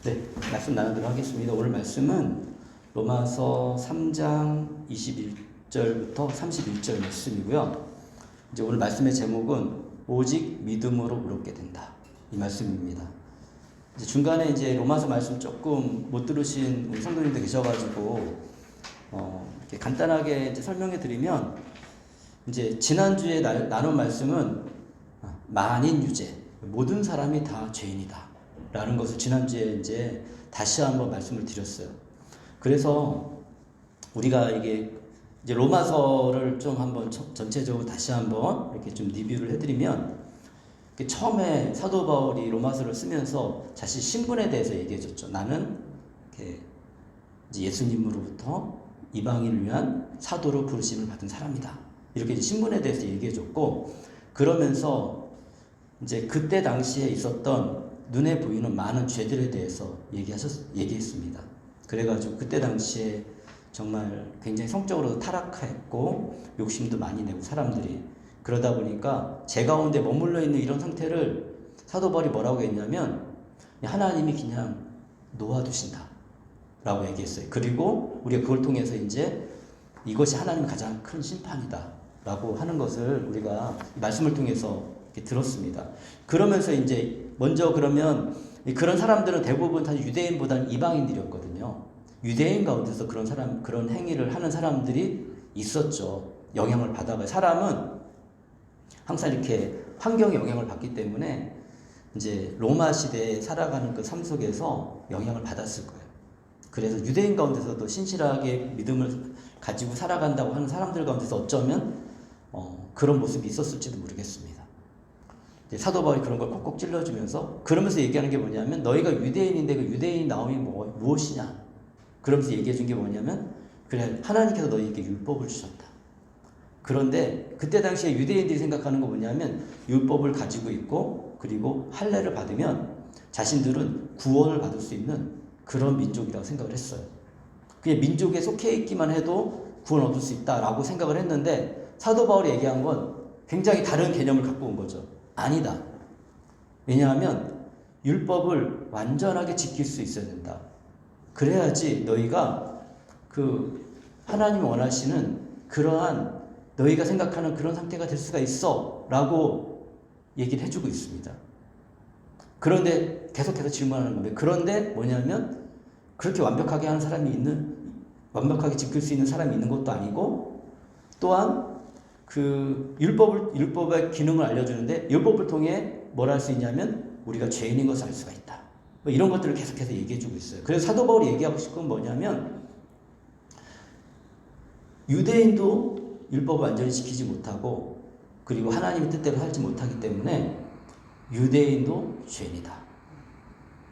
네, 말씀 나누도록 하겠습니다. 오늘 말씀은 로마서 3장 21절부터 31절 말씀이고요. 이제 오늘 말씀의 제목은 오직 믿음으로 의롭게 된다. 이 말씀입니다. 이제 중간에 이제 로마서 말씀 조금 못 들으신 우리 성도님들 계셔가지고 이렇게 간단하게 이제 설명해 드리면, 이제 지난주에 나눈 말씀은 만인 유죄, 모든 사람이 다 죄인이다 라는 것을 지난주에 이제 다시 한번 말씀을 드렸어요. 그래서 우리가 이게 이제 로마서를 좀 한번 전체적으로 다시 한번 이렇게 좀 리뷰를 해드리면, 처음에 사도 바울이 로마서를 쓰면서 자신 신분에 대해서 얘기해줬죠. 나는 이렇게 이제 예수님으로부터 이방인을 위한 사도로 부르심을 받은 사람이다. 이렇게 이제 신분에 대해서 얘기해줬고, 그러면서 이제 그때 당시에 있었던 눈에 보이는 많은 죄들에 대해서 얘기했습니다. 그래가지고 그때 당시에 정말 굉장히 성적으로 타락했고 욕심도 많이 내고 사람들이, 그러다 보니까 제 가운데 머물러 있는 이런 상태를 사도 바울이 뭐라고 했냐면, 하나님이 그냥 놓아두신다 라고 얘기했어요. 그리고 우리가 그걸 통해서 이제 이것이 하나님의 가장 큰 심판이다 라고 하는 것을 우리가 말씀을 통해서 들었습니다. 그러면서 이제 먼저 그러면 그런 사람들은 대부분 다 유대인보다는 이방인들이었거든요. 유대인 가운데서 그런 행위를 하는 사람들이 있었죠. 영향을 받아가요. 사람은 항상 이렇게 환경의 영향을 받기 때문에 이제 로마 시대에 살아가는 그 삶 속에서 영향을 받았을 거예요. 그래서 유대인 가운데서도 신실하게 믿음을 가지고 살아간다고 하는 사람들 가운데서 어쩌면 그런 모습이 있었을지도 모르겠습니다. 사도 바울이 그런 걸 콕콕 찔러주면서, 그러면서 얘기하는 게 뭐냐면, 너희가 유대인인데 그 유대인 나옴이 무엇이냐? 그러면서 얘기해 준 게 뭐냐면, 그래, 하나님께서 너희에게 율법을 주셨다. 그런데 그때 당시에 유대인들이 생각하는 거 뭐냐면, 율법을 가지고 있고 그리고 할례를 받으면 자신들은 구원을 받을 수 있는 그런 민족이라고 생각을 했어요. 그냥 민족에 속해 있기만 해도 구원을 얻을 수 있다라고 생각을 했는데, 사도 바울이 얘기한 건 굉장히 다른 개념을 갖고 온 거죠. 아니다. 왜냐하면 율법을 완전하게 지킬 수 있어야 된다. 그래야지 너희가 그 하나님이 원하시는 그러한 너희가 생각하는 그런 상태가 될 수가 있어 라고 얘기를 해주고 있습니다. 그런데 계속해서 질문하는 건데, 그런데 뭐냐면 그렇게 완벽하게 하는 완벽하게 지킬 수 있는 사람이 있는 것도 아니고, 또한 그 율법의 기능을 알려주는데, 율법을 통해 뭘 할 수 있냐면 우리가 죄인인 것을 알 수가 있다. 뭐 이런 것들을 계속해서 얘기해주고 있어요. 그래서 사도 바울이 얘기하고 싶은 건 뭐냐면, 유대인도 율법을 완전히 지키지 못하고 그리고 하나님의 뜻대로 살지 못하기 때문에 유대인도 죄인이다.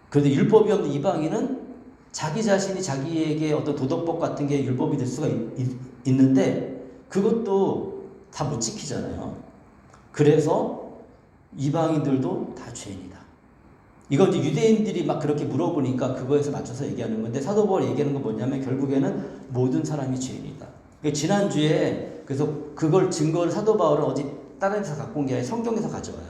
그런데 율법이 없는 이방인은 자기 자신이 자기에게 어떤 도덕법 같은 게 율법이 될 수가 있는데 그것도 다 못 지키잖아요. 그래서 이방인들도 다 죄인이다. 이거 이제 유대인들이 막 그렇게 물어보니까 그거에서 맞춰서 얘기하는 건데, 사도 바울이 얘기하는 건 뭐냐면 결국에는 모든 사람이 죄인이다. 지난주에 그래서 그걸 증거를 사도 바울은 어디 다른 데서 갖고 온 게 아니라 성경에서 가져와요.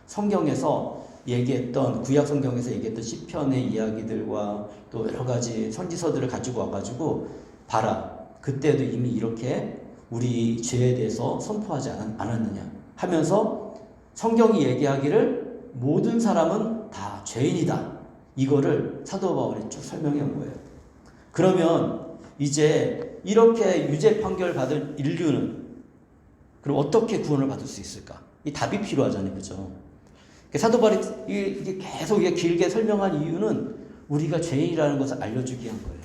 성경에서 얘기했던, 구약 성경에서 얘기했던 시편의 이야기들과 또 여러 가지 선지서들을 가지고 와가지고, 봐라, 그때도 이미 이렇게 우리 죄에 대해서 선포하지 않았느냐 하면서 성경이 얘기하기를 모든 사람은 다 죄인이다. 이거를 사도 바울이 쭉 설명해 온 거예요. 그러면 이제 이렇게 유죄 판결 받을 인류는 그럼 어떻게 구원을 받을 수 있을까? 이 답이 필요하잖아요. 그죠? 사도 바울이 이게 계속 길게 설명한 이유는 우리가 죄인이라는 것을 알려주기 위한 거예요.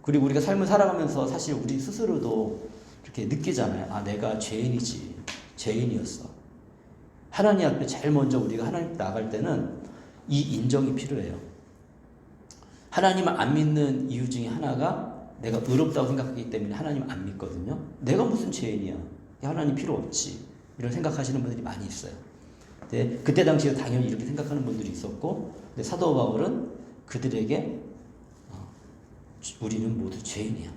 그리고 우리가 삶을 살아가면서 사실 우리 스스로도 이렇게 느끼잖아요. 아, 내가 죄인이지. 죄인이었어. 하나님 앞에 제일 먼저 우리가 하나님 앞에 나갈 때는 이 인정이 필요해요. 하나님을 안 믿는 이유 중에 하나가 내가 의롭다고 생각하기 때문에 하나님을 안 믿거든요. 내가 무슨 죄인이야. 하나님 필요 없지. 이런 생각하시는 분들이 많이 있어요. 근데 그때 당시에 당연히 이렇게 생각하는 분들이 있었고, 근데 사도 바울은 그들에게 우리는 모두 죄인이야.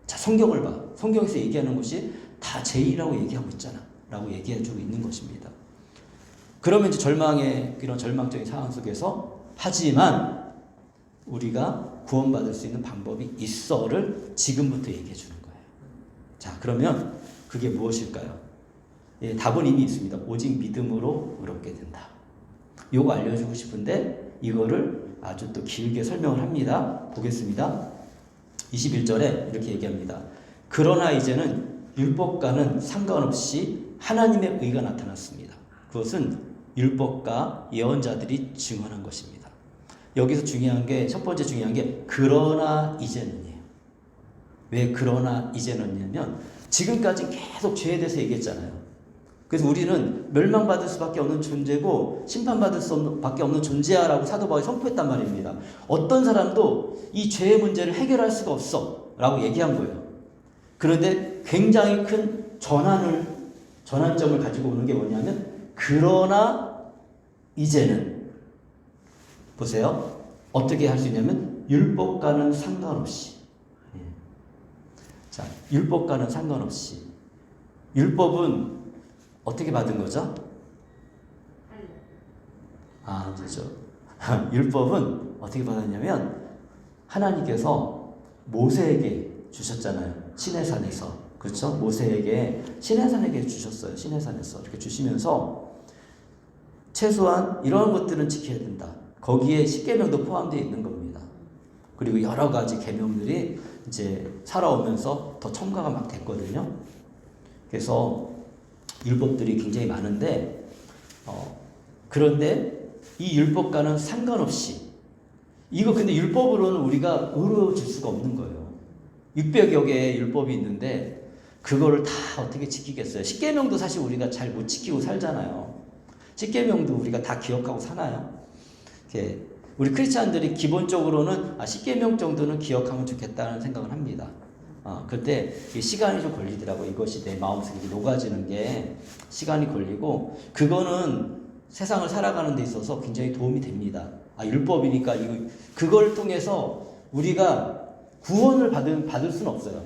자, 성경을 봐. 성경에서 얘기하는 것이 다 죄인이라고 얘기하고 있잖아 라고 얘기해주고 있는 것입니다. 그러면 이제 이런 절망적인 상황 속에서, 하지만 우리가 구원받을 수 있는 방법이 있어를 지금부터 얘기해 주는 거예요. 자, 그러면 그게 무엇일까요? 예, 답은 이미 있습니다. 오직 믿음으로 의롭게 된다. 요거 알려주고 싶은데 이거를 아주 또 길게 설명을 합니다. 보겠습니다. 21절에 이렇게 얘기합니다. 그러나 이제는 율법과는 상관없이 하나님의 의가 나타났습니다. 그것은 율법과 예언자들이 증언한 것입니다. 여기서 중요한 게, 첫 번째 중요한 게 그러나 이제는이에요. 왜 그러나 이제는이냐면 지금까지 계속 죄에 대해서 얘기했잖아요. 그래서 우리는 멸망받을 수밖에 없는 존재고 심판받을 수밖에 없는 존재야라고 사도 바울이 선포했단 말입니다. 어떤 사람도 이 죄의 문제를 해결할 수가 없어 라고 얘기한 거예요. 그런데 굉장히 큰 전환점을 가지고 오는 게 뭐냐면 그러나 이제는 보세요. 어떻게 할 수 있냐면 율법과는 상관없이, 자, 율법과는 상관없이, 율법은 어떻게 받은 거죠? 그렇죠. 율법은 어떻게 받았냐면 하나님께서 모세에게 주셨잖아요. 시내산에서. 그렇죠? 모세에게 시내산에게 주셨어요. 시내산에서 이렇게 주시면서 최소한 이런 것들은 지켜야 된다. 거기에 십계명도 포함되어 있는 겁니다. 그리고 여러 가지 계명들이 이제 살아오면서 더 첨가가 막 됐거든요. 그래서 율법들이 굉장히 많은데 그런데 이 율법과는 상관없이 이거 근데 율법으로는 우리가 의로워질 수가 없는 거예요. 600여 개의 율법이 있는데 그거를 다 어떻게 지키겠어요? 십계명도 사실 우리가 잘 못 지키고 살잖아요. 십계명도 우리가 다 기억하고 사나요? 이렇게 우리 크리스찬들이 기본적으로는 십계명 정도는 기억하면 좋겠다는 생각을 합니다. 그때 시간이 좀 걸리더라고. 이것이 내 마음속에 녹아지는 게 시간이 걸리고 그거는 세상을 살아가는 데 있어서 굉장히 도움이 됩니다. 율법이니까 그걸 통해서 우리가 구원을 받을 수는 없어요.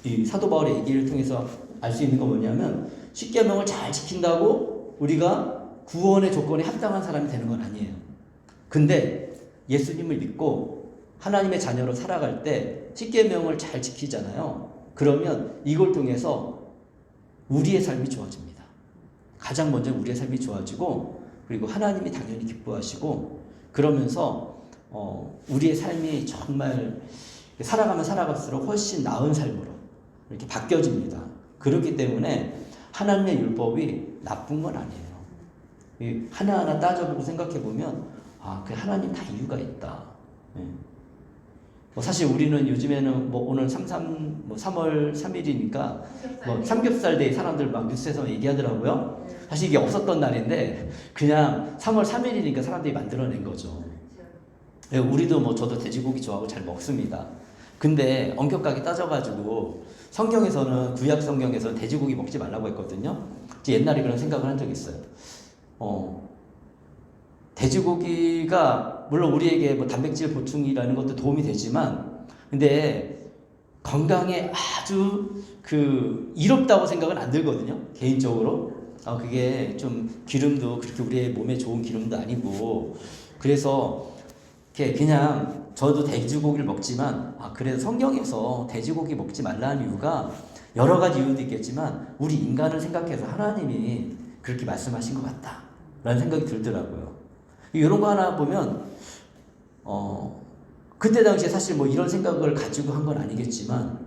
이 사도 바울의 얘기를 통해서 알 수 있는 건 뭐냐면 십계명을 잘 지킨다고 우리가 구원의 조건에 합당한 사람이 되는 건 아니에요. 근데 예수님을 믿고 하나님의 자녀로 살아갈 때 십계명을 잘 지키잖아요. 그러면 이걸 통해서 우리의 삶이 좋아집니다. 가장 먼저 우리의 삶이 좋아지고 그리고 하나님이 당연히 기뻐하시고 그러면서 우리의 삶이 정말 살아가면 살아갈수록 훨씬 나은 삶으로 이렇게 바뀌어집니다. 그렇기 때문에 하나님의 율법이 나쁜 건 아니에요. 하나하나 따져보고 생각해보면 그 하나님 다 이유가 있다. 사실 우리는 요즘에는 오늘 3월 3일이니까 삼겹살 데이 사람들 막 뉴스에서 얘기하더라고요. 사실 이게 없었던 날인데 그냥 3월 3일이니까 사람들이 만들어낸 거죠. 우리도 저도 돼지고기 좋아하고 잘 먹습니다. 근데 엄격하게 따져가지고 성경에서는 구약 성경에서는 돼지고기 먹지 말라고 했거든요. 옛날에 그런 생각을 한 적이 있어요. 돼지고기가 물론 우리에게 단백질 보충이라는 것도 도움이 되지만 근데 건강에 아주 이롭다고 생각은 안 들거든요. 개인적으로. 그게 좀 기름도 그렇게 우리의 몸에 좋은 기름도 아니고 그래서 그냥 저도 돼지고기를 먹지만 그래도 성경에서 돼지고기 먹지 말라는 이유가 여러 가지 이유도 있겠지만 우리 인간을 생각해서 하나님이 그렇게 말씀하신 것 같다 라는 생각이 들더라고요. 이런 거 하나 보면 그때 당시에 사실 이런 생각을 가지고 한 건 아니겠지만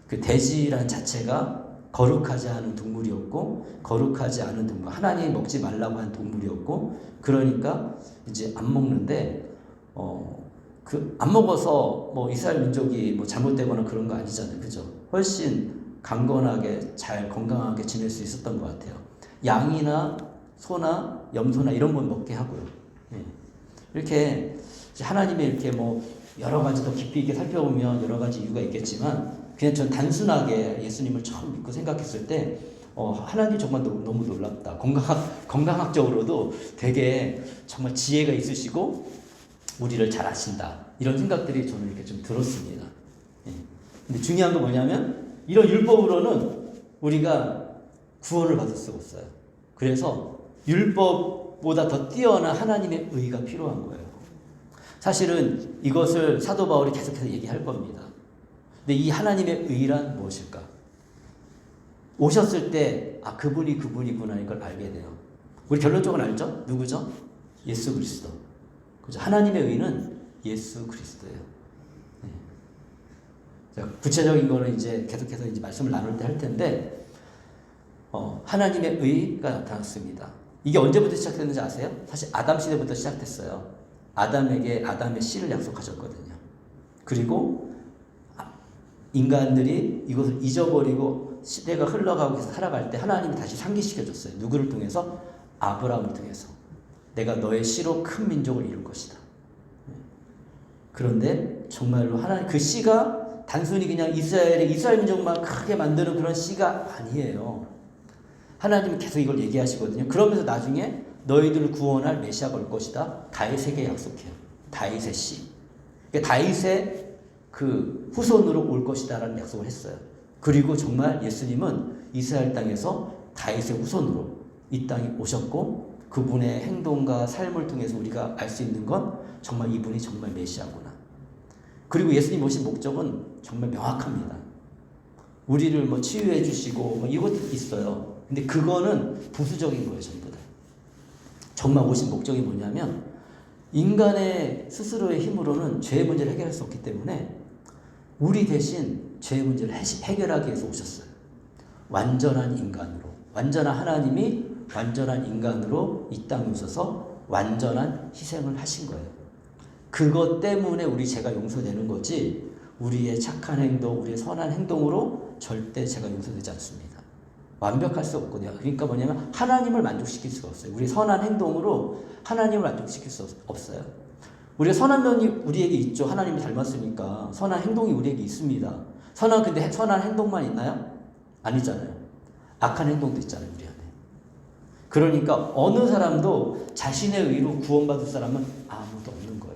그 돼지란 자체가 거룩하지 않은 동물이었고 거룩하지 않은 동물 하나님이 먹지 말라고 한 동물이었고 그러니까 이제 안 먹는데 안 먹어서 이스라엘 민족이 잘못되거나 그런 거 아니잖아요. 그죠? 훨씬 강건하게 잘 건강하게 지낼 수 있었던 것 같아요. 양이나 소나 염소나 이런 건 먹게 하고요. 이렇게 하나님의 이렇게 여러 가지 더 깊이 있게 살펴보면 여러 가지 이유가 있겠지만 그냥 전 단순하게 예수님을 처음 믿고 생각했을 때 하나님 정말 너무 놀랍다. 건강학적으로도 되게 정말 지혜가 있으시고 우리를 잘 아신다. 이런 생각들이 저는 이렇게 좀 들었습니다. 근데 중요한 건 뭐냐면 이런 율법으로는 우리가 구원을 받을 수가 없어요. 그래서 율법보다 더 뛰어난 하나님의 의가 필요한 거예요. 사실은 이것을 사도 바울이 계속해서 얘기할 겁니다. 근데 이 하나님의 의란 무엇일까? 오셨을 때 그분이 그분이구나 이걸 알게 돼요. 우리 결론적으로 알죠? 누구죠? 예수 그리스도. 그죠? 하나님의 의는 예수 그리스도예요. 네. 자, 구체적인 거는 이제 계속해서 이제 말씀을 나눌 때 할 텐데, 하나님의 의가 나타났습니다. 이게 언제부터 시작됐는지 아세요? 사실 아담 시대부터 시작됐어요. 아담에게 아담의 씨를 약속하셨거든요. 그리고 인간들이 이것을 잊어버리고 시대가 흘러가고 계속 살아갈 때 하나님이 다시 상기시켜줬어요. 누구를 통해서? 아브라함을 통해서. 내가 너의 씨로 큰 민족을 이룰 것이다. 그런데 정말로 하나님 그 씨가 단순히 그냥 이스라엘 민족만 크게 만드는 그런 씨가 아니에요. 하나님은 계속 이걸 얘기하시거든요. 그러면서 나중에 너희들을 구원할 메시아가 올 것이다. 다윗에게 약속해요. 다윗의 씨. 그러니까 다윗의 그 후손으로 올 것이다라는 약속을 했어요. 그리고 정말 예수님은 이스라엘 땅에서 다윗의 후손으로 이 땅에 오셨고 그분의 행동과 삶을 통해서 우리가 알 수 있는 건 정말 이분이 정말 메시아구나. 그리고 예수님 오신 목적은 정말 명확합니다. 우리를 뭐 치유해 주시고 뭐 이것도 있어요. 근데 그거는 부수적인 거예요, 전부 다. 정말 오신 목적이 뭐냐면 인간의 스스로의 힘으로는 죄의 문제를 해결할 수 없기 때문에 우리 대신 죄의 문제를 해결하기 위해서 오셨어요. 완전한 인간으로, 완전한 하나님이 완전한 인간으로 이 땅에 오셔서 완전한 희생을 하신 거예요. 그것 때문에 우리 죄가 용서되는 거지 우리의 착한 행동, 우리의 선한 행동으로 절대 죄가 용서되지 않습니다. 완벽할 수 없거든요. 그러니까 뭐냐면 하나님을 만족시킬 수가 없어요. 우리 선한 행동으로 하나님을 만족시킬 수 없어요. 우리가 선한 면이 우리에게 있죠. 하나님을 닮았으니까 선한 행동이 우리에게 있습니다. 근데 선한 행동만 있나요? 아니잖아요. 악한 행동도 있잖아요, 우리 안에. 그러니까 어느 사람도 자신의 의로 구원받을 사람은 아무도 없는 거예요.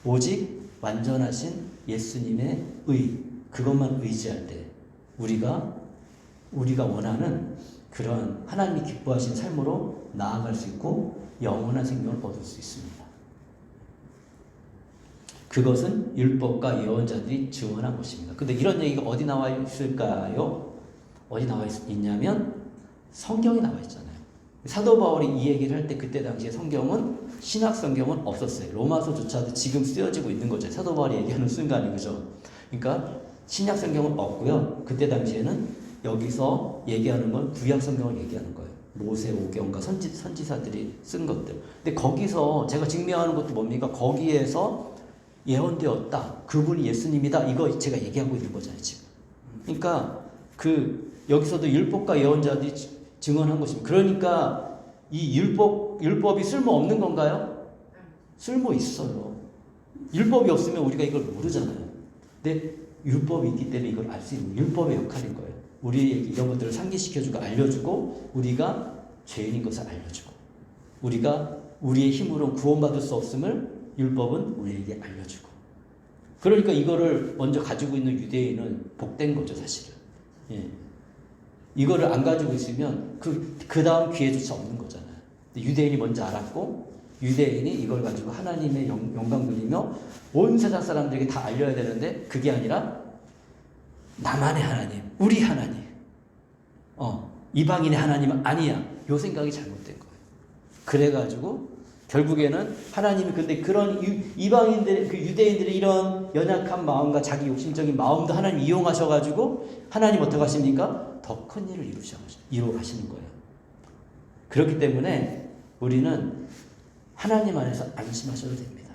오직 완전하신 예수님의 의, 그것만 의지할 때 우리가 원하는 그런 하나님이 기뻐하신 삶으로 나아갈 수 있고 영원한 생명을 얻을 수 있습니다. 그것은 율법과 예언자들이 증언한 것입니다. 근데 이런 얘기가 어디 나와 있을까요? 어디 나와 있냐면 성경에 나와 있잖아요. 사도 바울이 이 얘기를 할 때 그때 당시에 성경은 신약 성경은 없었어요. 로마서조차도 지금 쓰여지고 있는 거죠. 사도 바울이 얘기하는 순간이 그죠. 그러니까 신약 성경은 없고요. 그때 당시에는 여기서 얘기하는 건 구약 성경을 얘기하는 거예요. 모세오경과 선지사들이 쓴 것들. 근데 거기서 제가 증명하는 것도 뭡니까? 거기에서 예언되었다. 그분이 예수님이다. 이거 제가 얘기하고 있는 거잖아요, 지금. 그러니까 여기서도 율법과 예언자들이 증언한 것입니다. 그러니까 이 율법이 쓸모 없는 건가요? 쓸모 있어요. 율법이 없으면 우리가 이걸 모르잖아요. 근데 율법이 있기 때문에 이걸 알 수 있는 율법의 역할인 거예요. 우리에게 이런 것들을 상기시켜주고 알려주고 우리가 죄인인 것을 알려주고 우리가 우리의 힘으로 구원받을 수 없음을 율법은 우리에게 알려주고 그러니까 이거를 먼저 가지고 있는 유대인은 복된 거죠, 사실은. 예. 이거를 안 가지고 있으면 그 다음 기회조차 없는 거잖아요. 유대인이 먼저 알았고 유대인이 이걸 가지고 하나님의 영광 돌리며 온 세상 사람들에게 다 알려야 되는데 그게 아니라 나만의 하나님, 우리 하나님, 이방인의 하나님은 아니야. 요 생각이 잘못된 거예요. 그래가지고 결국에는 하나님이 근데 그런 이방인들의 그 유대인들의 이런 연약한 마음과 자기 욕심적인 마음도 하나님 이용하셔가지고 하나님 어떻게 하십니까? 더 큰 일을 이루어 가시는 거예요. 그렇기 때문에 우리는 하나님 안에서 안심하셔도 됩니다.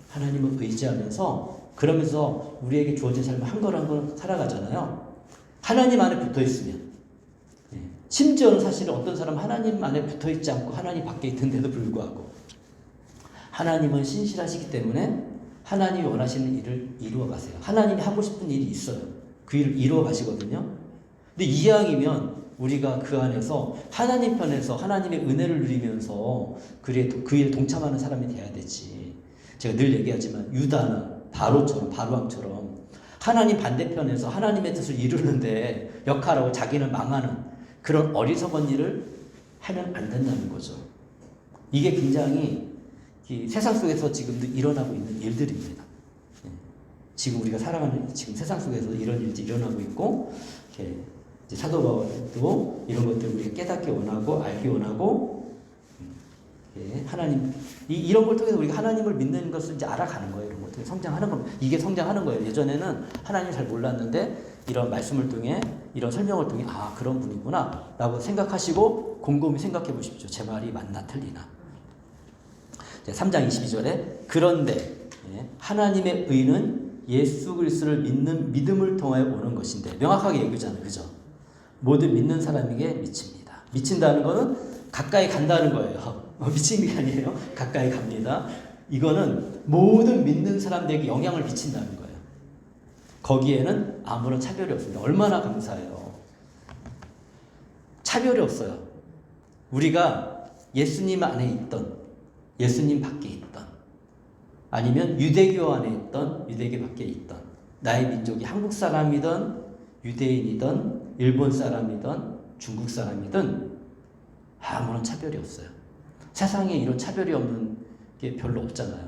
하나님을 의지하면서 그러면서 우리에게 주어진 삶을 한 걸 한 걸 살아가잖아요. 하나님 안에 붙어 있으면 심지어는 사실은 어떤 사람은 하나님 안에 붙어 있지 않고 하나님 밖에 있는데도 불구하고 하나님은 신실하시기 때문에 하나님이 원하시는 일을 이루어 가세요. 하나님이 하고 싶은 일이 있어요. 그 일을 이루어 가시거든요. 근데 이왕이면 우리가 그 안에서 하나님 편에서 하나님의 은혜를 누리면서 그 일에 동참하는 사람이 돼야 되지. 제가 늘 얘기하지만 유다나 바로왕처럼 하나님 반대편에서 하나님의 뜻을 이루는데 역할하고 자기는 망하는 그런 어리석은 일을 하면 안 된다는 거죠. 이게 굉장히 이 세상 속에서 지금도 일어나고 있는 일들입니다. 예. 지금 우리가 살아가는 지금 세상 속에서 이런 일들이 일어나고 있고, 이렇게 이제 사도 바울도 이런 것들을 우리가 깨닫기 원하고 알기 원하고, 예. 하나님 이런 걸 통해서 우리가 하나님을 믿는 것을 이제 알아가는 거예요. 이런 걸 통해 성장하는 겁니다. 이게 성장하는 거예요. 예전에는 하나님 잘 몰랐는데 이런 말씀을 통해 이런 설명을 통해 아 그런 분이구나 라고 생각하시고 곰곰이 생각해 보십시오. 제 말이 맞나 틀리나. 3장 22절에 그런데 하나님의 의는 예수 그리스도를 믿는 믿음을 통하여 오는 것인데 명확하게 얘기하잖아요. 그죠? 모든 믿는 사람에게 미칩니다. 미친다는 거는 가까이 간다는 거예요. 미치는 게 아니에요. 가까이 갑니다. 이거는 모든 믿는 사람들에게 영향을 미친다는 거예요. 거기에는 아무런 차별이 없습니다. 얼마나 감사해요. 차별이 없어요. 우리가 예수님 안에 있던 예수님 밖에 있던 아니면 유대교 안에 있던 유대교 밖에 있던 나의 민족이 한국 사람이든 유대인이든 일본 사람이든 중국 사람이든 아무런 차별이 없어요. 세상에 이런 차별이 없는 게 별로 없잖아요.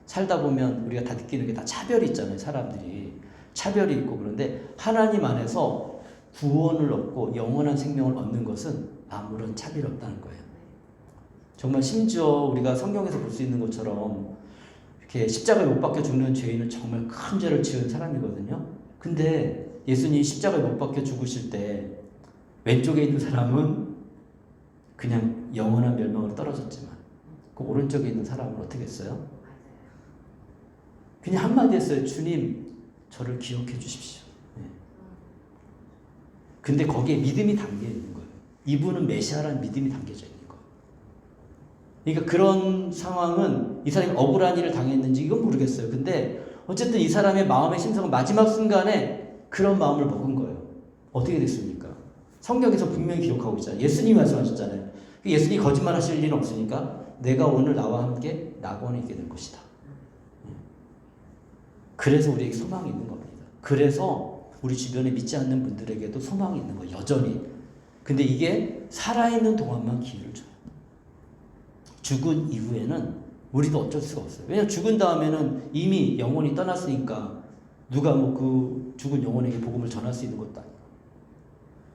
살다 보면 우리가 다 느끼는 게 다 차별이 있잖아요. 사람들이 차별이 있고. 그런데 하나님 안에서 구원을 얻고 영원한 생명을 얻는 것은 아무런 차별이 없다는 거예요. 정말 심지어 우리가 성경에서 볼 수 있는 것처럼 이렇게 십자가에 못 박혀 죽는 죄인은 정말 큰 죄를 지은 사람이거든요. 근데 예수님이 십자가에 못 박혀 죽으실 때 왼쪽에 있는 사람은 그냥 영원한 멸망으로 떨어졌지만 그 오른쪽에 있는 사람은 어떻게 했어요? 그냥 한마디 했어요. 주님, 저를 기억해 주십시오. 근데 거기에 믿음이 담겨 있는 거예요. 이분은 메시아라는 믿음이 담겨져 있는 거예요. 그러니까 그런 상황은 이 사람이 억울한 일을 당했는지 이건 모르겠어요. 근데 어쨌든 이 사람의 마음의 심성은 마지막 순간에 그런 마음을 먹은 거예요. 어떻게 됐습니까? 성경에서 분명히 기록하고 있잖아요. 예수님이 말씀하셨잖아요. 예수님이 거짓말 하실 일은 없으니까 내가 오늘 나와 함께 낙원에 있게 될 것이다. 그래서 우리에게 소망이 있는 겁니다. 그래서 우리 주변에 믿지 않는 분들에게도 소망이 있는 거예요. 여전히. 근데 이게 살아있는 동안만 기회를 줘요. 죽은 이후에는 우리도 어쩔 수가 없어요. 왜냐하면 죽은 다음에는 이미 영혼이 떠났으니까 누가 뭐 그 죽은 영혼에게 복음을 전할 수 있는 것도 아니고.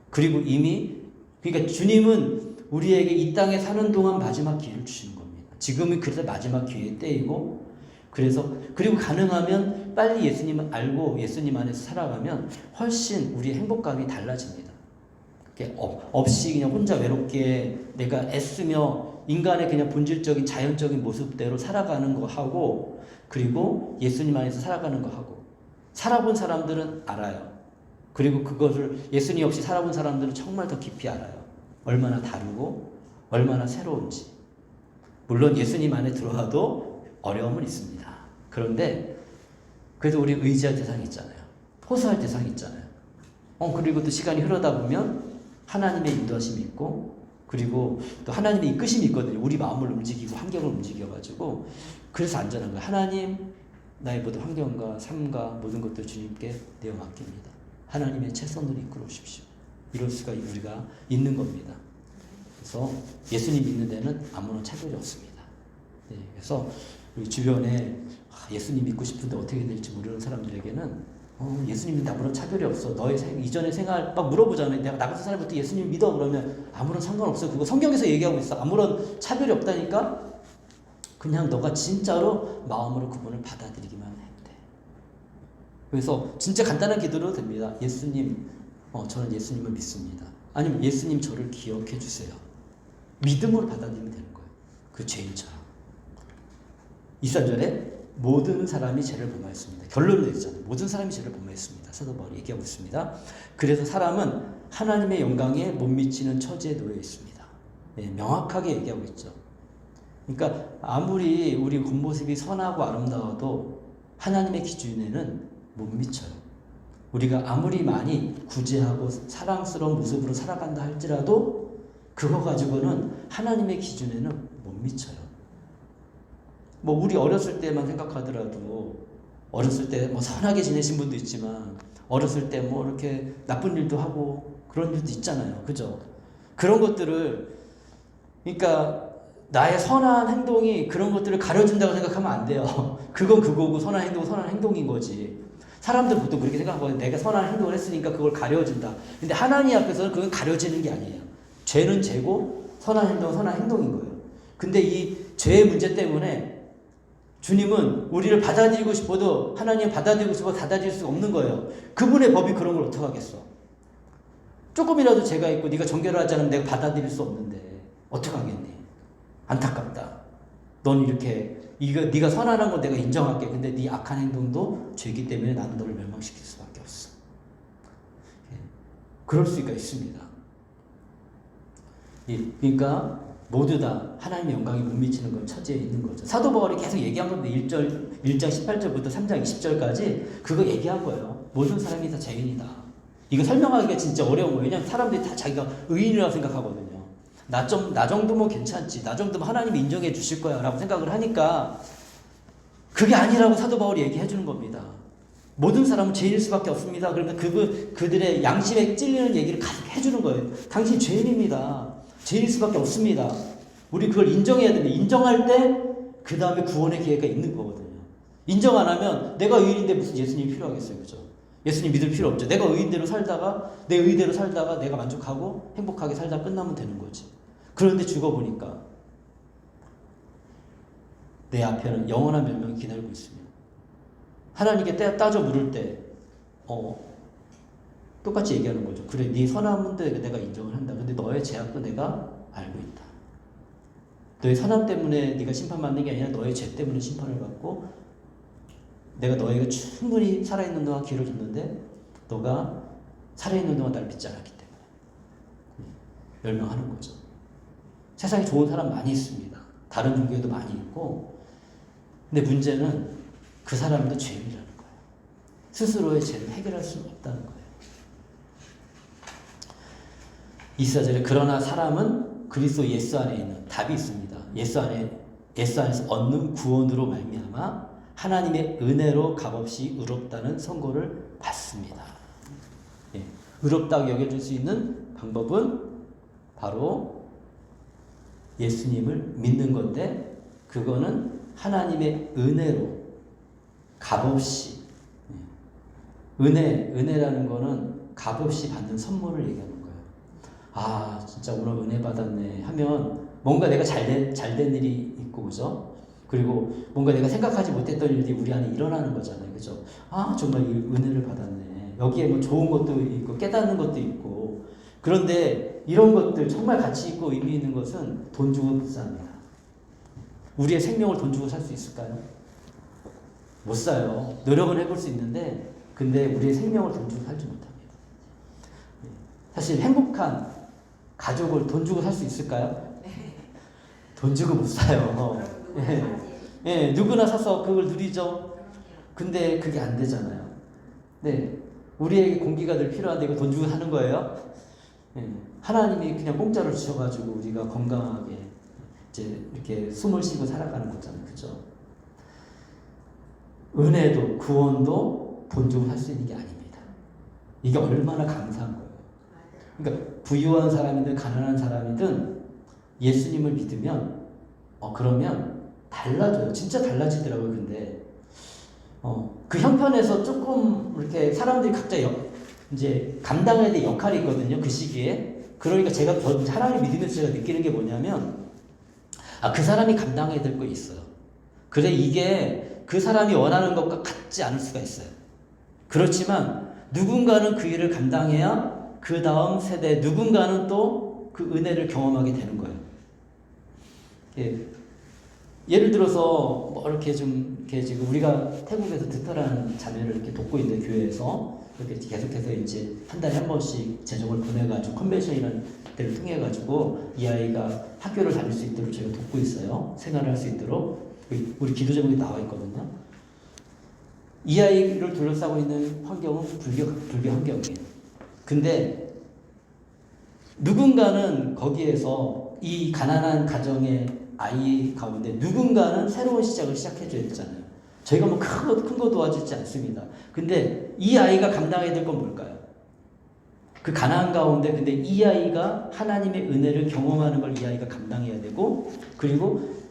그리고 이미 그러니까 주님은 우리에게 이 땅에 사는 동안 마지막 기회를 주시는 겁니다. 지금은 그래서 마지막 기회의 때이고 그리고 가능하면 빨리 예수님을 알고 예수님 안에서 살아가면 훨씬 우리의 행복감이 달라집니다. 없이 그냥 혼자 외롭게 내가 애쓰며 인간의 그냥 본질적인 자연적인 모습대로 살아가는 거 하고 그리고 예수님 안에서 살아가는 거 하고 살아본 사람들은 알아요. 그리고 그것을 예수님 없이 살아본 사람들은 정말 더 깊이 알아요. 얼마나 다르고 얼마나 새로운지. 물론 예수님 안에 들어와도 어려움은 있습니다. 그런데 그래도 우리 의지할 대상이 있잖아요. 호소할 대상이 있잖아요. 그리고 또 시간이 흐르다 보면 하나님의 인도하심이 있고 그리고 또 하나님의 이끄심이 있거든요. 우리 마음을 움직이고 환경을 움직여가지고 그래서 안전한 거예요. 하나님 나의 모든 환경과 삶과 모든 것들 주님께 내어 맡깁니다. 하나님의 최선으로 이끌어 오십시오. 이럴 수가 우리가 있는 겁니다. 그래서 예수님 믿는 데는 아무런 차별이 없습니다. 네, 그래서 우리 주변에 예수님 믿고 싶은데 어떻게 될지 모르는 사람들에게는 예수님 믿는 아무런 차별이 없어. 너의 이전의 생활 막 물어보잖아요. 내가 나가서 살부터 예수님 믿어 그러면 아무런 상관없어. 그거 성경에서 얘기하고 있어. 아무런 차별이 없다니까. 그냥 너가 진짜로 마음으로 그분을 받아들이기만 해. 그래서 진짜 간단한 기도로 됩니다. 예수님, 저는 예수님을 믿습니다. 아니면 예수님 저를 기억해 주세요. 믿음으로 받아들이면 되는 거예요. 그 죄인처럼. 23절에 모든 사람이 죄를 범하였습니다. 결론을 내리잖아요. 모든 사람이 죄를 범하였습니다. 사도 바울이 얘기하고 있습니다. 그래서 사람은 하나님의 영광에 못 미치는 처지에 놓여 있습니다. 네, 명확하게 얘기하고 있죠. 그러니까 아무리 우리 겉모습이 선하고 아름다워도 하나님의 기준에는 못 미쳐요. 우리가 아무리 많이 구제하고 사랑스러운 모습으로 살아간다 할지라도 그거 가지고는 하나님의 기준에는 못 미쳐요. 뭐 우리 어렸을 때만 생각하더라도 어렸을 때 뭐 선하게 지내신 분도 있지만 어렸을 때 뭐 이렇게 나쁜 일도 하고 그런 일도 있잖아요. 그죠? 그런 것들을 그러니까 나의 선한 행동이 그런 것들을 가려준다고 생각하면 안 돼요. 그건 그거고 선한 행동은 선한 행동인 거지. 사람들 보통 그렇게 생각하거든요. 내가 선한 행동을 했으니까 그걸 가려준다. 근데 하나님 앞에서는 그건 가려지는 게 아니에요. 죄는 죄고 선한 행동은 선한 행동인 거예요. 근데 이 죄의 문제 때문에 주님은 우리를 받아들이고 싶어도 하나님 받아들이고 싶어도 받아들일 수가 없는 거예요. 그분의 법이 그런 걸 어떻게 하겠어. 조금이라도 죄가 있고 네가 정결을 하지 않으면 내가 받아들일 수 없는데 어떻게 하겠니. 안타깝다. 넌 이렇게 네가 선한 건 내가 인정할게. 근데 네 악한 행동도 죄이기 때문에 나는 너를 멸망시킬 수밖에 없어. 그럴 수가 있습니다. 그러니까 모두 다 하나님의 영광에 못 미치는 건 처지에 있는 거죠. 사도 바울이 계속 얘기한 건데 1장 18절부터 3장 20절까지 그거 얘기한 거예요. 모든 사람이 다 죄인이다. 이거 설명하기가 진짜 어려운 거예요. 왜냐하면 사람들이 다 자기가 의인이라고 생각하거든요. 나 정도면 괜찮지. 나 정도면 하나님이 인정해 주실 거야 라고 생각을 하니까 그게 아니라고 사도 바울이 얘기해 주는 겁니다. 모든 사람은 죄인일 수밖에 없습니다. 그러면 그들의 양심에 찔리는 얘기를 계속 해주는 거예요. 당신 죄인입니다. 죄인일 수밖에 없습니다. 우리 그걸 인정해야 됩니다. 인정할 때 그 다음에 구원의 기회가 있는 거거든요. 인정 안 하면 내가 의인인데 무슨 예수님이 필요하겠어요. 그죠? 예수님 믿을 필요 없죠. 내가 의인대로 살다가 내 의대로 살다가 내가 만족하고 행복하게 살다 끝나면 되는 거지. 그런데 죽어보니까 내 앞에는 영원한 멸망이 기다리고 있으며 하나님께 따져 물을 때 똑같이 얘기하는 거죠. 그래, 네 선함도 내가 인정을 한다. 근데 너의 죄악도 내가 알고 있다. 너의 선함 때문에 네가 심판받는 게 아니라 너의 죄 때문에 심판을 받고 내가 너에게 충분히 살아있는 동안 기회를 줬는데 너가 살아있는 동안 나를 믿지 않았기 때문에 멸망하는 거죠. 세상에 좋은 사람 많이 있습니다. 다른 종교에도 많이 있고 근데 문제는 그 사람도 죄인이라는 거예요. 스스로의 죄를 해결할 수는 없다는 거예요. 24절에 그러나 사람은 그리스도 예수 안에 있는 답이 있습니다. 예수 안에서 얻는 구원으로 말미암아 하나님의 은혜로 값없이 의롭다는 선고를 받습니다. 예, 의롭다고 여겨줄 수 있는 방법은 바로 예수님을 믿는 건데 그거는 하나님의 은혜로 값없이 은혜라는 거는 값없이 받는 선물을 얘기하는 거예요. 아 진짜 오늘 은혜 받았네 하면 뭔가 내가 잘된 일이 있고 그죠? 그리고 뭔가 내가 생각하지 못했던 일들이 우리 안에 일어나는 거잖아요. 그죠? 아 정말 이 은혜를 받았네. 여기에 뭐 좋은 것도 있고 깨닫는 것도 있고 그런데 이런 것들 정말 가치 있고 의미 있는 것은 돈 주고 못 삽니다. 우리의 생명을 돈 주고 살 수 있을까요? 못 사요. 노력은 해볼 수 있는데 근데 우리의 생명을 돈 주고 살지 못합니다. 사실 행복한 가족을 돈 주고 살 수 있을까요? 돈 주고 못 사요. 예, 누구나 사서 그걸 누리죠. 근데 그게 안 되잖아요. 네, 우리에게 공기가 늘 필요한데 이거 돈 주고 사는 거예요? 예, 하나님이 그냥 공짜로 주셔가지고 우리가 건강하게 이제 이렇게 숨을 쉬고 살아가는 거잖아요. 그죠? 은혜도 구원도 돈 주고 살 수 있는 게 아닙니다. 이게 얼마나 감사한 거예요. 그러니까 부유한 사람이든 가난한 사람이든 예수님을 믿으면 그러면 달라져요. 진짜 달라지더라고요. 근데 그 형편에서 조금 이렇게 사람들이 각자 이제 감당해야 될 역할이 있거든요. 그 시기에. 그러니까 제가 하나님 믿으면서 제가 느끼는 게 뭐냐면 그 사람이 감당해야 될 거 있어요. 그래 이게 그 사람이 원하는 것과 같지 않을 수가 있어요. 그렇지만 누군가는 그 일을 감당해야 그 다음 세대 누군가는 또 그 은혜를 경험하게 되는 거예요. 예. 예를 들어서 뭐 이렇게 지금 우리가 태국에서 드타라는 자매를 이렇게 돕고 있는데 교회에서 이렇게 계속해서 이제 한 달에 한 번씩 재정을 보내가지고 컨벤션이라는 데를 통해 가지고 이 아이가 학교를 다닐 수 있도록 제가 돕고 있어요. 생활을 할 수 있도록 우리 기도 제목이 나와 있거든요. 이 아이를 둘러싸고 있는 환경은 불교 환경이에요. 근데 누군가는 거기에서 이 가난한 가정의 아이 가운데 누군가는 새로운 시작을 시작해줘야 되잖아요. 저희가 뭐 큰 거 도와주지 않습니다. 근데 이 아이가 감당해야 될 건 뭘까요? 그 가난 가운데 근데 이 아이가 하나님의 은혜를 경험하는 걸 이 아이가 감당해야 되고, 그리고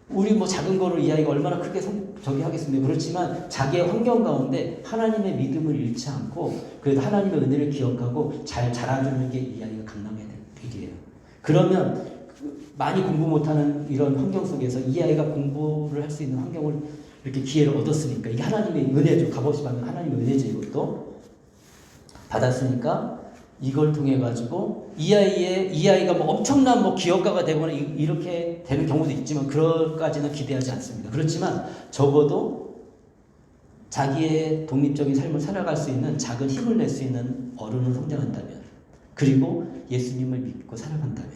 우리 뭐 작은 거로 이 아이가 얼마나 크게 저기 하겠습니까? 그렇지만 자기의 환경 가운데 하나님의 믿음을 잃지 않고 그래도 하나님의 은혜를 기억하고 잘 자라주는 게 이 아이가 감당해야 될 일이에요. 그러면 많이 공부 못하는 이런 환경 속에서 이 아이가 공부를 할 수 있는 환경을 이렇게 기회를 얻었으니까 이게 하나님의 은혜죠. 값없이 받는 하나님의 은혜죠. 이것도 받았으니까 이걸 통해 가지고 이 아이가 뭐 엄청난 뭐 기업가가 되거나 이렇게 되는 경우도 있지만 그럴까지는 기대하지 않습니다. 그렇지만 적어도 자기의 독립적인 삶을 살아갈 수 있는 작은 힘을 낼 수 있는 어른으로 성장한다면, 그리고 예수님을 믿고 살아간다면,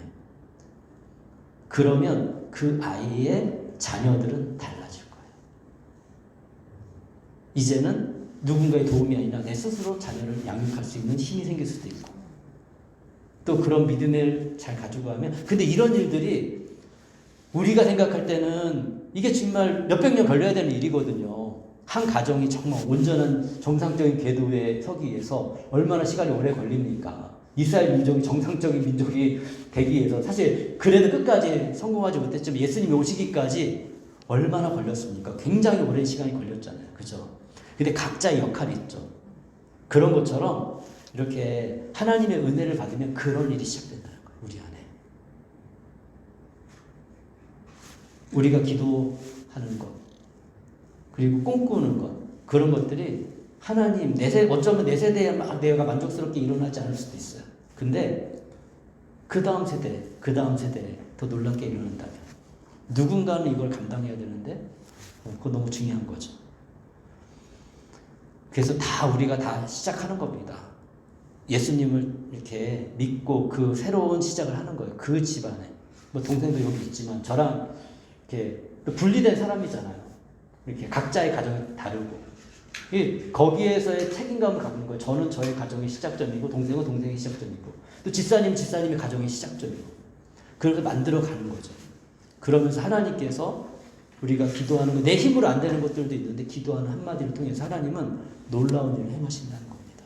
그러면 그 아이의 자녀들은 달라질 거예요. 이제는 누군가의 도움이 아니라 내 스스로 자녀를 양육할 수 있는 힘이 생길 수도 있고, 또 그런 믿음을 잘 가지고 가면, 근데 이런 일들이 우리가 생각할 때는 이게 정말 몇백 년 걸려야 되는 일이거든요. 한 가정이 정말 온전한 정상적인 궤도에 서기 위해서 얼마나 시간이 오래 걸립니까? 이스라엘 민족이 정상적인 민족이 되기 위해서 사실 그래도 끝까지 성공하지 못했지만 예수님이 오시기까지 얼마나 걸렸습니까? 굉장히 오랜 시간이 걸렸잖아요. 그죠? 근데 각자의 역할이 있죠. 그런 것처럼 이렇게 하나님의 은혜를 받으면 그런 일이 시작된다는 거예요. 우리 안에. 우리가 기도하는 것, 그리고 꿈꾸는 것, 그런 것들이 하나님, 어쩌면 내 세대에 막 내가 만족스럽게 일어나지 않을 수도 있어요. 근데 그 다음 세대에 더 놀랍게 일어난다면 누군가는 이걸 감당해야 되는데 그거 너무 중요한 거죠. 그래서 우리가 다 시작하는 겁니다. 예수님을 이렇게 믿고 그 새로운 시작을 하는 거예요. 그 집안에. 뭐 동생도 여기 있지만 저랑 이렇게 분리된 사람이잖아요. 이렇게 각자의 가정이 다르고. 거기에서의 책임감을 갖는 거예요. 저는 저의 가정의 시작점이고 동생은 동생의 시작점이고 또 집사님은 집사님의 가정의 시작점이고, 그래서 만들어 가는 거죠. 그러면서 하나님께서 우리가 기도하는 거, 내 힘으로 안 되는 것들도 있는데 기도하는 한마디를 통해서 하나님은 놀라운 일을 행하신다는 겁니다.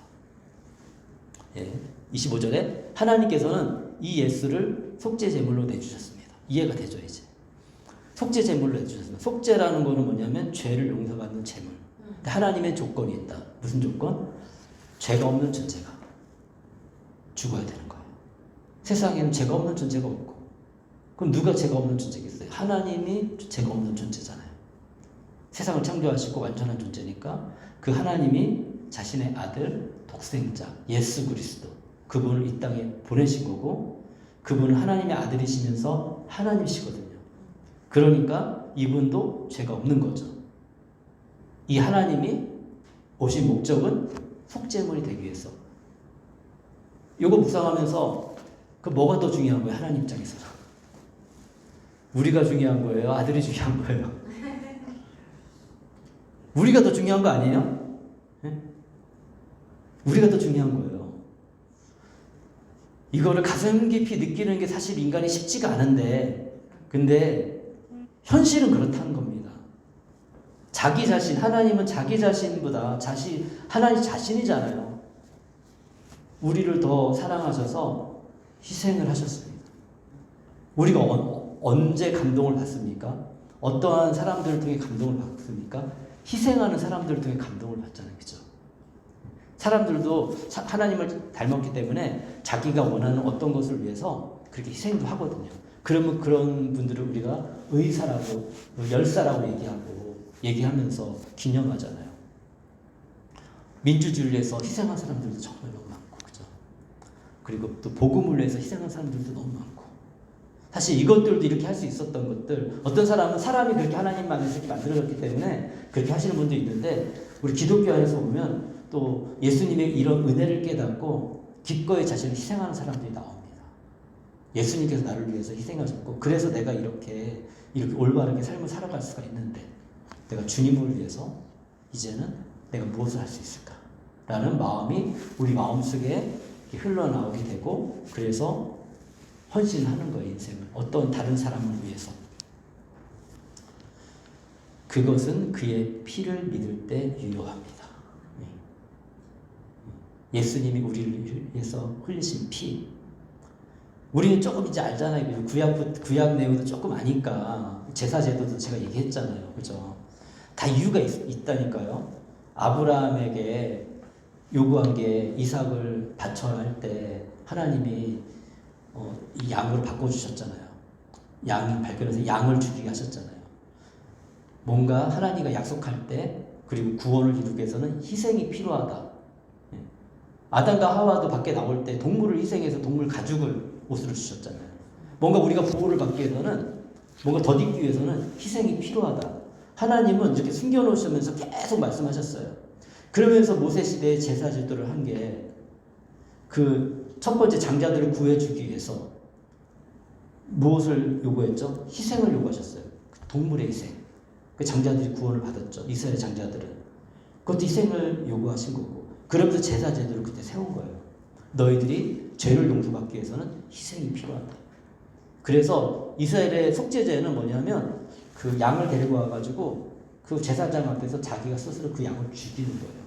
예, 25절에 하나님께서는 이 예수를 속죄 제물로 내주셨습니다. 이해가 되죠, 이제. 속죄 제물로 내주셨습니다. 속죄라는 거는 뭐냐면 죄를 용서받는 제물. 하나님의 조건이 있다. 무슨 조건? 죄가 없는 존재가 죽어야 되는 거예요. 세상에는 죄가 없는 존재가 없고, 그럼 누가 죄가 없는 존재겠어요? 하나님이 죄가 없는 존재잖아요. 세상을 창조하시고 완전한 존재니까 그 하나님이 자신의 아들 독생자 예수 그리스도, 그분을 이 땅에 보내신 거고, 그분은 하나님의 아들이시면서 하나님이시거든요. 그러니까 이분도 죄가 없는 거죠. 이 하나님이 오신 목적은 속죄물이 되기 위해서. 이거 묵상하면서 그 뭐가 더 중요한 거예요? 하나님 입장에서. 우리가 중요한 거예요? 아들이 중요한 거예요? 우리가 더 중요한 거 아니에요? 네? 우리가 더 중요한 거예요. 이거를 가슴 깊이 느끼는 게 사실 인간이 쉽지가 않은데, 근데 현실은 그렇다는 겁니다. 자기 자신, 하나님은 자기 자신보다 하나님 자신이잖아요. 우리를 더 사랑하셔서 희생을 하셨습니다. 우리가 언제 감동을 받습니까? 어떠한 사람들을 통해 감동을 받습니까? 희생하는 사람들을 통해 감동을 받잖아요. 그죠? 사람들도 하나님을 닮았기 때문에 자기가 원하는 어떤 것을 위해서 그렇게 희생도 하거든요. 그러면 그런 분들을 우리가 의사라고, 열사라고 얘기하면서 기념하잖아요. 민주주의를 위해서 희생한 사람들도 정말 너무 많고, 그죠? 그리고 또 복음을 위해서 희생한 사람들도 너무 많고. 사실 이것들도 이렇게 할 수 있었던 것들, 어떤 사람이 그렇게 하나님만을 이렇게 만들어졌기 때문에 그렇게 하시는 분도 있는데, 우리 기독교 안에서 보면 또 예수님의 이런 은혜를 깨닫고 기꺼이 자신을 희생하는 사람들이 나옵니다. 예수님께서 나를 위해서 희생하셨고, 그래서 내가 이렇게 올바르게 삶을 살아갈 수가 있는데, 내가 주님을 위해서 이제는 내가 무엇을 할 수 있을까? 라는 마음이 우리 마음속에 흘러나오게 되고, 그래서 헌신하는 거예요, 인생을. 어떤 다른 사람을 위해서. 그것은 그의 피를 믿을 때 유효합니다. 예수님이 우리를 위해서 흘리신 피. 우리는 조금 이제 알잖아요. 구약 내용도 조금 아니까 제사제도도 제가 얘기했잖아요. 그죠? 다 이유가 있다니까요. 아브라함에게 요구한 게 이삭을 바쳐라 할 때 하나님이 이 양으로 바꿔주셨잖아요. 양이 발견해서 양을 죽이게 하셨잖아요. 뭔가 하나님과 약속할 때 그리고 구원을 이루기 위해서는 희생이 필요하다. 아담과 하와도 밖에 나올 때 동물을 희생해서 동물 가죽을 옷으로 주셨잖아요. 뭔가 우리가 보호를 받기 위해서는 뭔가 덧입기 위해서는 희생이 필요하다. 하나님은 이렇게 숨겨놓으시면서 계속 말씀하셨어요. 그러면서 모세 시대의 제사 제도를 한 게 그 첫 번째 장자들을 구해주기 위해서 무엇을 요구했죠? 희생을 요구하셨어요. 동물의 희생. 그 장자들이 구원을 받았죠. 이스라엘 장자들은. 그것도 희생을 요구하신 거고. 그러면서 제사 제도를 그때 세운 거예요. 너희들이 죄를 용서받기 위해서는 희생이 필요하다. 그래서 이스라엘의 속죄제는 뭐냐면 그 양을 데리고 와가지고 그 제사장 앞에서 자기가 스스로 그 양을 죽이는 거예요.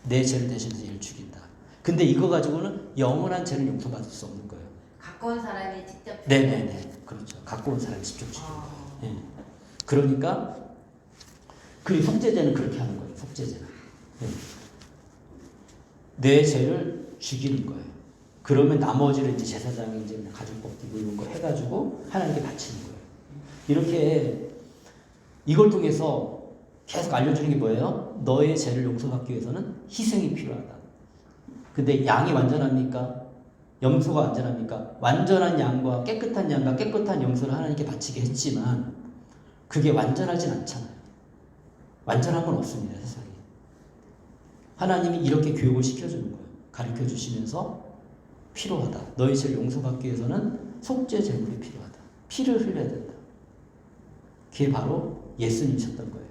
내 죄를 대신해서 얘를 죽인다. 근데 이거 가지고는 영원한 죄를 용서받을 수 없는 거예요. 갖고 온 사람이 직접 네네네. 그렇죠. 갖고 온 사람이 직접 죽이는 거예요. 네. 그러니까 그 속죄제는 그렇게 하는 거예요. 속죄제는. 네. 내 죄를 죽이는 거예요. 그러면 나머지를 이제 제사장이 이제 가죽 벗기고 이런 거 해가지고 하나님께 바치는 거예요. 이렇게 이걸 통해서 계속 알려주는 게 뭐예요? 너의 죄를 용서받기 위해서는 희생이 필요하다. 근데 양이 완전합니까? 염소가 완전합니까? 완전한 양과 깨끗한 양과 깨끗한 염소를 하나님께 바치게 했지만 그게 완전하진 않잖아요. 완전한 건 없습니다. 세상에. 하나님이 이렇게 교육을 시켜주는 거예요. 가르쳐 주시면서 필요하다. 너희 죄를 용서받기 위해서는 속죄 제물이 필요하다. 피를 흘려야 된다. 그게 바로 예수님이셨던 거예요.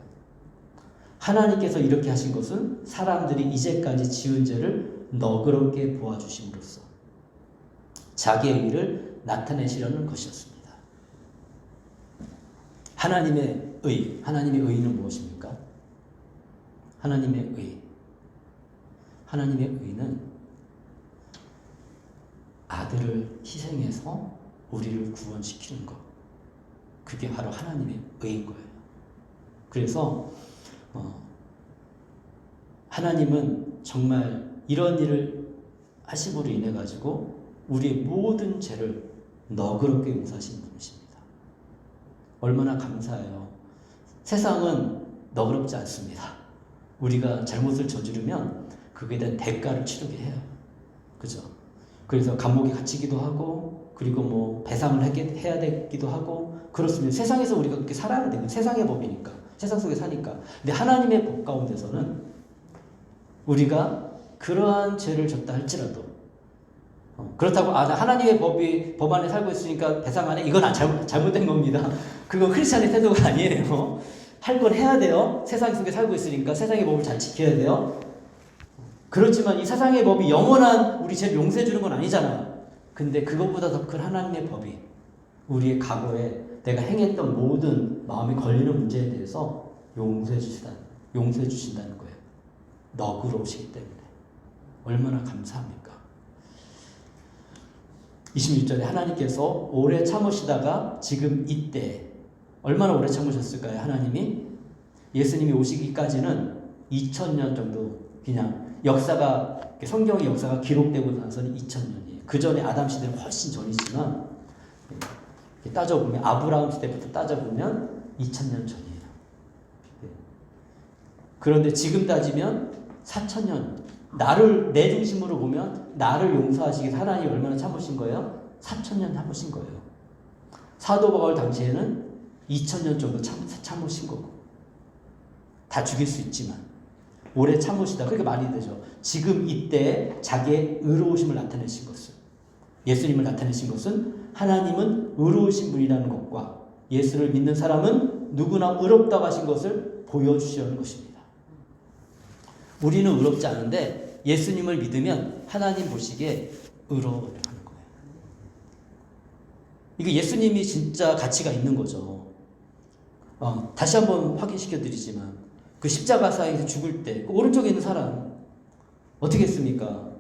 하나님께서 이렇게 하신 것은 사람들이 이제까지 지은 죄를 너그럽게 보아주심으로써 자기의 의를 나타내시려는 것이었습니다. 하나님의 의는 무엇입니까? 하나님의 의는 아들을 희생해서 우리를 구원시키는 것. 그게 바로 하나님의 의인 거예요. 그래서 하나님은 정말 이런 일을 하심으로 인해 가지고 우리의 모든 죄를 너그럽게 용서하시는 분이십니다. 얼마나 감사해요. 세상은 너그럽지 않습니다. 우리가 잘못을 저지르면 그거에 대한 대가를 치르게 해요. 그죠? 그래서 감옥에 갇히기도 하고 그리고 뭐 배상을 해야 되기도 하고 그렇습니다. 세상에서 우리가 그렇게 살아야 되는 세상의 법이니까 세상 속에 사니까. 근데 하나님의 법 가운데서는 우리가 그러한 죄를 졌다 할지라도 그렇다고 하나님의 법 안에 살고 있으니까 배상 안 해? 이건 잘못된 겁니다. 그건 크리스찬의 태도가 아니에요. 할 건 해야 돼요. 세상 속에 살고 있으니까 세상의 법을 잘 지켜야 돼요. 그렇지만 이 세상의 법이 영원한 우리 죄를 용서해 주는 건 아니잖아요. 근데 그것보다 더 큰 하나님의 법이 우리의 과거에 내가 행했던 모든 마음에 걸리는 문제에 대해서 용서해 주신다는 거예요. 너그러우시기 때문에. 얼마나 감사합니까? 26절에 하나님께서 오래 참으시다가 지금 이때 얼마나 오래 참으셨을까요? 하나님이 예수님이 오시기까지는 2000년 정도 그냥 역사가 성경의 역사가 기록되고 나서는 2000년이에요. 그 전에 아담 시대는 훨씬 전이지만 따져보면 아브라함 시대부터 따져보면 2000년 전이에요. 그런데 지금 따지면 4000년 내 중심으로 보면 나를 용서하시기 위해서 하나님이 얼마나 참으신 거예요? 4000년 참으신 거예요. 사도 바울 당시에는 2000년 정도 참으신 거고 다 죽일 수 있지만 오래 참으시다. 그렇게 말이 되죠. 지금 이때 자기의 의로우심을 나타내신 것은 예수님을 나타내신 것은 하나님은 의로우신 분이라는 것과 예수를 믿는 사람은 누구나 의롭다고 하신 것을 보여주시려는 것입니다. 우리는 의롭지 않은데 예수님을 믿으면 하나님 보시기에 의로워하는 거예요. 이게 예수님이 진짜 가치가 있는 거죠. 다시 한번 확인시켜 드리지만 그 십자가상에서 죽을 때 그 오른쪽에 있는 사람 어떻게 했습니까?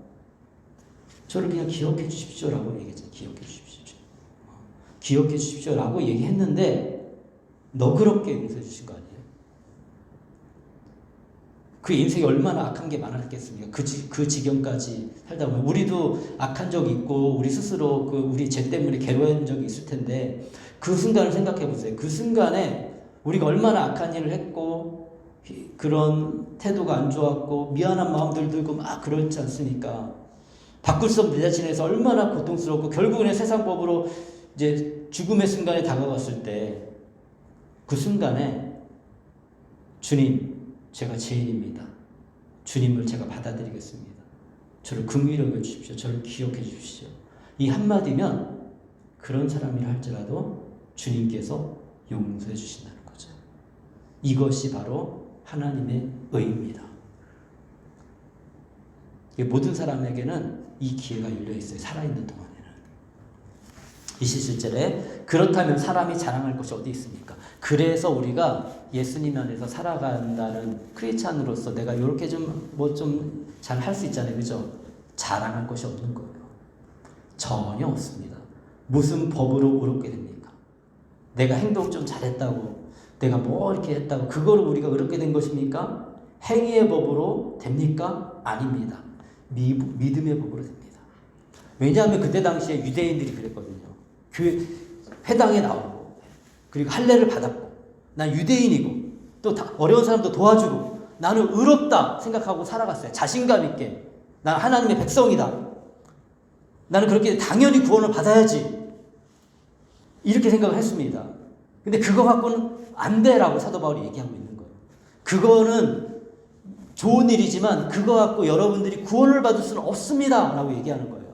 저를 그냥 기억해 주십시오라고 얘기했죠. 기억해 주십시오. 기억해 주십시오라고 얘기했는데 너그럽게 용서해 주신 거 아니에요? 그 인생이 얼마나 악한 게 많았겠습니까? 그 지경까지 살다 보면 우리도 악한 적이 있고 우리 스스로 우리 죄 때문에 괴로운 적이 있을 텐데 그 순간을 생각해 보세요. 그 순간에 우리가 얼마나 악한 일을 했고 그런 태도가 안 좋았고 미안한 마음들 들고 막 그렇지 않습니까? 바꿀 수 없는 내 자신에서 얼마나 고통스럽고 결국에는 세상 법으로 이제 죽음의 순간에 다가갔을 때 그 순간에 주님, 제가 죄인입니다. 주님을 제가 받아들이겠습니다. 저를 긍휼히 여겨 주십시오. 저를 기억해 주십시오. 이 한마디면 그런 사람이라 할지라도 주님께서 용서해 주신다는 거죠. 이것이 바로 하나님의 의입니다. 모든 사람에게는 이 기회가 열려 있어요. 살아있는 동안에는. 27절에 그렇다면 사람이 자랑할 것이 어디 있습니까? 그래서 우리가 예수님 안에서 살아간다는 크리스찬으로서 내가 이렇게 좀 잘 할 수 있잖아요. 그죠? 자랑할 것이 없는 거예요. 전혀 없습니다. 무슨 법으로 의롭게 됩니까? 내가 행동 좀 잘했다고, 내가 뭐 이렇게 했다고, 그거로 우리가 의롭게 된 것입니까? 행위의 법으로 됩니까? 아닙니다. 믿음의 법으로 됩니다. 왜냐하면 그때 당시에 유대인들이 그랬거든요. 교회 회당에 나오고 그리고 할례를 받았고 난 유대인이고 또 어려운 사람도 도와주고 나는 의롭다 생각하고 살아갔어요. 자신감 있게. 난 하나님의 백성이다. 나는 그렇게 당연히 구원을 받아야지. 이렇게 생각을 했습니다. 근데 그거 갖고는 안 돼라고 사도 바울이 얘기하고 있는 거예요. 그거는 좋은 일이지만 그거 갖고 여러분들이 구원을 받을 수는 없습니다 라고 얘기하는 거예요.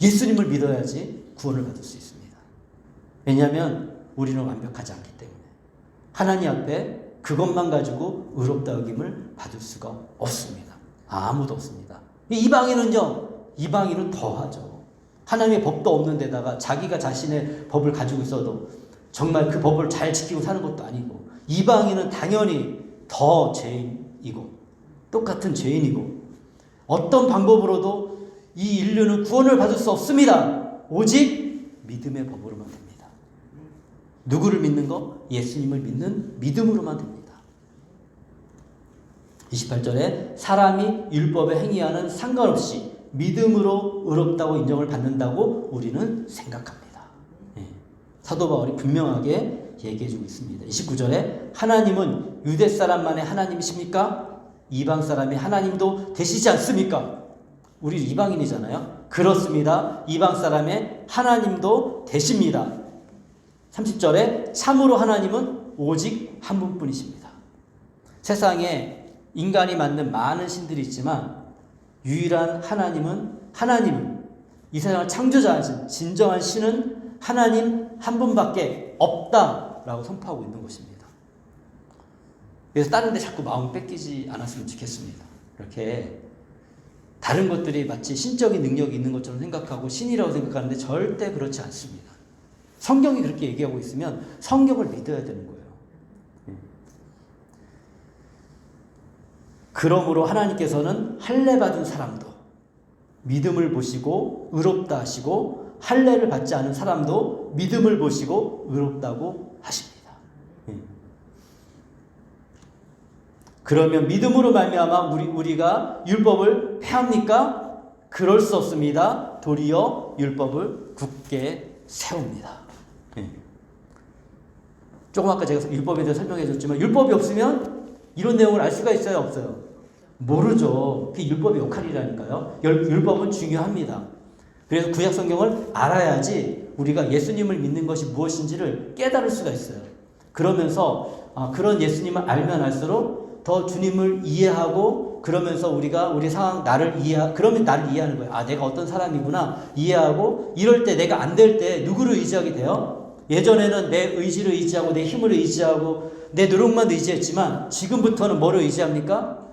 예수님을 믿어야지 구원을 받을 수 있습니다. 왜냐하면 우리는 완벽하지 않기 때문에 하나님 앞에 그것만 가지고 의롭다 여김을 받을 수가 없습니다. 아무도 없습니다. 이방인은요, 이방인은 더하죠. 하나님의 법도 없는 데다가 자기가 자신의 법을 가지고 있어도 정말 그 법을 잘 지키고 사는 것도 아니고 이방인은 당연히 더 죄인이고 똑같은 죄인이고 어떤 방법으로도 이 인류는 구원을 받을 수 없습니다. 오직 믿음의 법으로만 됩니다. 누구를 믿는 거? 예수님을 믿는 믿음으로만 됩니다. 28절에 사람이 율법에 행위하는 상관없이 믿음으로 의롭다고 인정을 받는다고 우리는 생각합니다. 사도 바울이 분명하게 얘기해주고 있습니다. 29절에 하나님은 유대 사람만의 하나님이십니까? 이방 사람의 하나님도 되시지 않습니까? 우리 이방인이잖아요. 그렇습니다. 이방 사람의 하나님도 되십니다. 30절에 참으로 하나님은 오직 한 분뿐이십니다. 세상에 인간이 만든 많은 신들이 있지만 유일한 하나님은 이 세상을 창조자하신 진정한 신은 하나님 한 분밖에 없다라고 선포하고 있는 것입니다. 그래서 다른 데 자꾸 마음 뺏기지 않았으면 좋겠습니다. 이렇게 다른 것들이 마치 신적인 능력이 있는 것처럼 생각하고 신이라고 생각하는데 절대 그렇지 않습니다. 성경이 그렇게 얘기하고 있으면 성경을 믿어야 되는 거예요. 그러므로 하나님께서는 할례 받은 사람도 믿음을 보시고 의롭다 하시고 할례를 받지 않은 사람도 믿음을 보시고 의롭다고 하십니다. 그러면 믿음으로 말미암아 우리가 율법을 폐합니까? 그럴 수 없습니다. 도리어 율법을 굳게 세웁니다. 조금 아까 제가 율법에 대해서 설명해 줬지만 율법이 없으면 이런 내용을 알 수가 있어요? 없어요? 모르죠. 그게 율법의 역할이라니까요. 율법은 중요합니다. 그래서 구약 성경을 알아야지 우리가 예수님을 믿는 것이 무엇인지를 깨달을 수가 있어요. 그러면서 그런 예수님을 알면 알수록 더 주님을 이해하고 그러면서 우리가 우리 상황 그러면 나를 이해하는 거예요. 내가 어떤 사람이구나 이해하고 이럴 때 내가 안 될 때 누구를 의지하게 돼요? 예전에는 내 의지를 의지하고 내 힘을 의지하고 내 노력만 의지했지만 지금부터는 뭐를 의지합니까?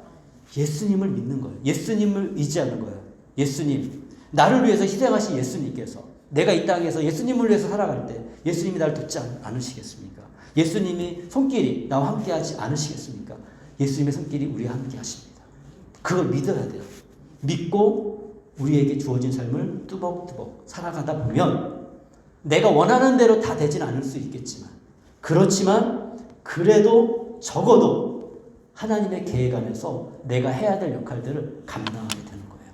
예수님을 믿는 거예요. 예수님을 의지하는 거예요. 예수님. 나를 위해서 희생하신 예수님께서 내가 이 땅에서 예수님을 위해서 살아갈 때 예수님이 나를 돕지 않으시겠습니까? 예수님이 손길이 나와 함께 하지 않으시겠습니까? 예수님의 손길이 우리와 함께 하십니다. 그걸 믿어야 돼요. 믿고 우리에게 주어진 삶을 뚜벅뚜벅 살아가다 보면 내가 원하는 대로 다 되진 않을 수 있겠지만, 그렇지만 그래도 적어도 하나님의 계획 안에서 내가 해야 될 역할들을 감당하게 되는 거예요.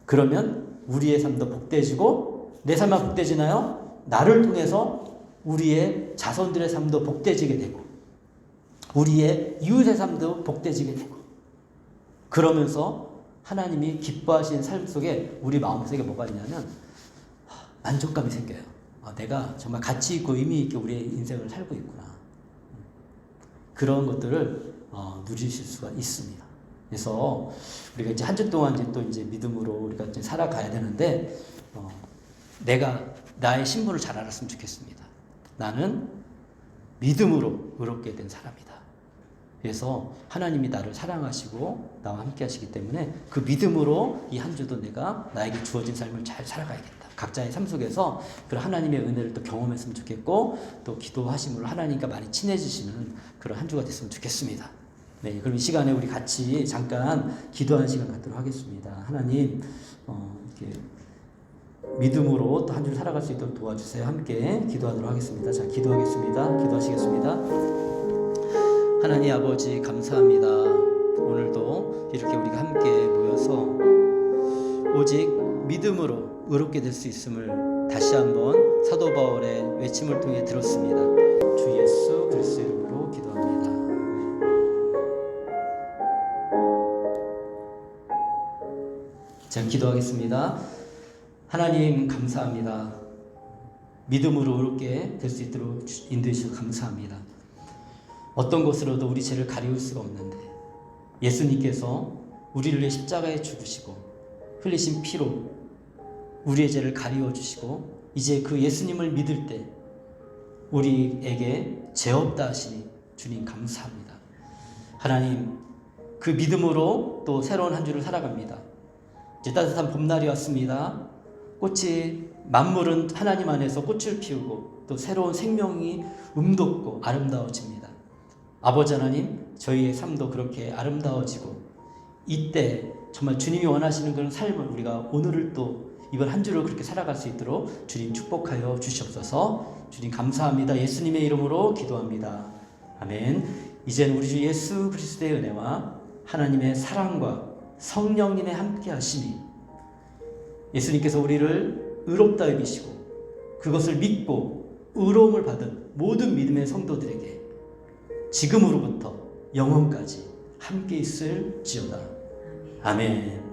그러면 우리의 삶도 복되지고, 내 삶만 복되지나요? 나를 통해서 우리의 자손들의 삶도 복되지게 되고, 우리의 이웃의 삶도 복되지게 되고, 그러면서 하나님이 기뻐하시는 삶 속에 우리 마음속에 뭐가 있냐면 만족감이 생겨요. 내가 정말 가치 있고 의미 있게 우리의 인생을 살고 있구나. 그런 것들을 누리실 수가 있습니다. 그래서 우리가 이제 한 주 동안 이제 또 이제 믿음으로 우리가 이제 살아가야 되는데, 내가 나의 신분을 잘 알았으면 좋겠습니다. 나는 믿음으로 의롭게 된 사람이다. 그래서 하나님이 나를 사랑하시고 나와 함께 하시기 때문에 그 믿음으로 이 한 주도 내가 나에게 주어진 삶을 잘 살아가야겠다. 각자의 삶 속에서 그런 하나님의 은혜를 또 경험했으면 좋겠고, 또 기도하심으로 하나님과 많이 친해지시는 그런 한 주가 됐으면 좋겠습니다. 네, 그럼 이 시간에 우리 같이 잠깐 기도하는 시간 갖도록 하겠습니다. 하나님, 이렇게 믿음으로 또 한 주를 살아갈 수 있도록 도와주세요. 함께 기도하도록 하겠습니다. 자, 기도하겠습니다. 기도하시겠습니다. 하나님 아버지 감사합니다. 오늘도 이렇게 우리가 함께 모여서 오직 믿음으로 의롭게 될 수 있음을 다시 한번 사도 바울의 외침을 통해 들었습니다. 주 예수 그리스도의 이름으로 기도합니다. 제가 기도하겠습니다. 하나님 감사합니다. 믿음으로 의롭게 될 수 있도록 인도해 주셔서 감사합니다. 어떤 것으로도 우리 죄를 가리울 수가 없는데 예수님께서 우리를 위해 십자가에 죽으시고 흘리신 피로 우리의 죄를 가리워 주시고, 이제 그 예수님을 믿을 때 우리에게 죄 없다 하시니 주님 감사합니다. 하나님, 그 믿음으로 또 새로운 한 주를 살아갑니다. 이제 따뜻한 봄날이 왔습니다. 꽃이, 만물은 하나님 안에서 꽃을 피우고 또 새로운 생명이 음돋고 아름다워집니다. 아버지 하나님, 저희의 삶도 그렇게 아름다워지고 이때 정말 주님이 원하시는 그런 삶을 우리가 오늘을 또 이번 한 주를 그렇게 살아갈 수 있도록 주님 축복하여 주시옵소서. 주님 감사합니다. 예수님의 이름으로 기도합니다. 아멘. 이제는 우리 주 예수 그리스도의 은혜와 하나님의 사랑과 성령님의 함께 하심이, 예수님께서 우리를 의롭다 여기시고 그것을 믿고 의로움을 받은 모든 믿음의 성도들에게 지금으로부터 영원까지 함께 있을지어다. 아멘.